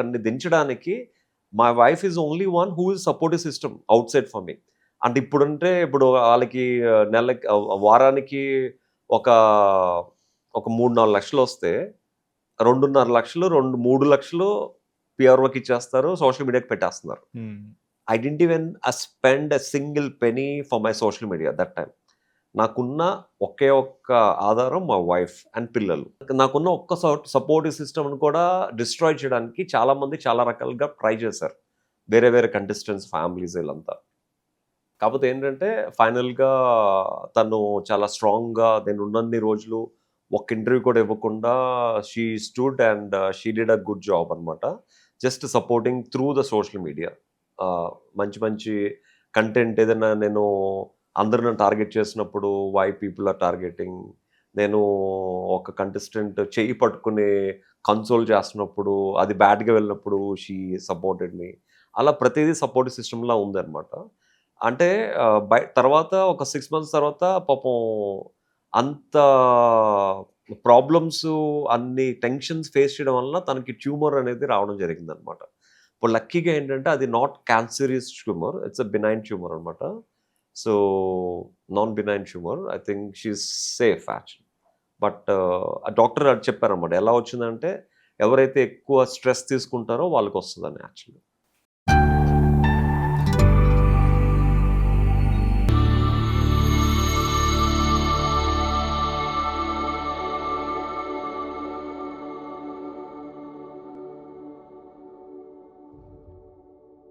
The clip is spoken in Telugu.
ఒకరిని దించడానికి my wife is only one who is supportive system out side for me. అంటే ఇప్పుడు వాళ్ళకి నెలకి వారానికి ఒక ఒక 3, 4 లక్షలొస్తే 2.5 లక్షలు, 3 లక్షలు పిఆర్ఓకి ఇచ్చేస్తారు. సోషల్ మీడియాకి పెట్టేస్తున్నారు. I didn't even spend a single penny for my social media that time. నాకున్న ఒకే ఒక్క ఆధారం మా వైఫ్ అండ్ పిల్లలు. నాకున్న ఒక్క సపోర్టివ్ సిస్టమ్‌ని కూడా డిస్ట్రాయ్ చేయడానికి చాలామంది చాలా రకాలుగా ట్రై చేశారు. వేరే వేరే కంటెస్టెంట్స్ ఫ్యామిలీస్ వీళ్ళంతా. కాకపోతే ఏంటంటే ఫైనల్‌గా తను చాలా స్ట్రాంగ్‌గా నేనున్నన్ని రోజులు ఒక్క ఇంటర్వ్యూ కూడా ఇవ్వకుండా she stood and she did a good job అనమాట. Just supporting through the social media. మంచి మంచి కంటెంట్ ఏదైనా నేను అందరూ నన్ను టార్గెట్ చేసినప్పుడు వై పీపుల్ ఆర్ టార్గెటింగ్, నేను ఒక కంటెస్టెంట్ చెయ్యి పట్టుకుని కన్సోల్ చేస్తున్నప్పుడు అది బ్యాడ్‌గా వెళ్ళినప్పుడు షీ సపోర్టెడ్ మీ. అలా ప్రతీదీ సపోర్టివ్ సిస్టమ్‌లా ఉందనమాట. అంటే తర్వాత ఒక 6 మంత్స్ తర్వాత పాపం అంత ప్రాబ్లమ్స్, అన్ని టెన్షన్స్ ఫేస్ చేయడం వలన తనకి ట్యూమర్ అనేది రావడం జరిగిందనమాట. ఇప్పుడు లక్కీగా ఏంటంటే అది not cancerous tumour. It's a benign tumour అనమాట. So, non benign tumour. I think she is safe actually. But ఆ డాక్టర్ అది చెప్పారనమాట. ఎలా వచ్చిందంటే ఎవరైతే ఎక్కువ స్ట్రెస్ తీసుకుంటారో వాళ్ళకొస్తదని యాక్చువల్లీ.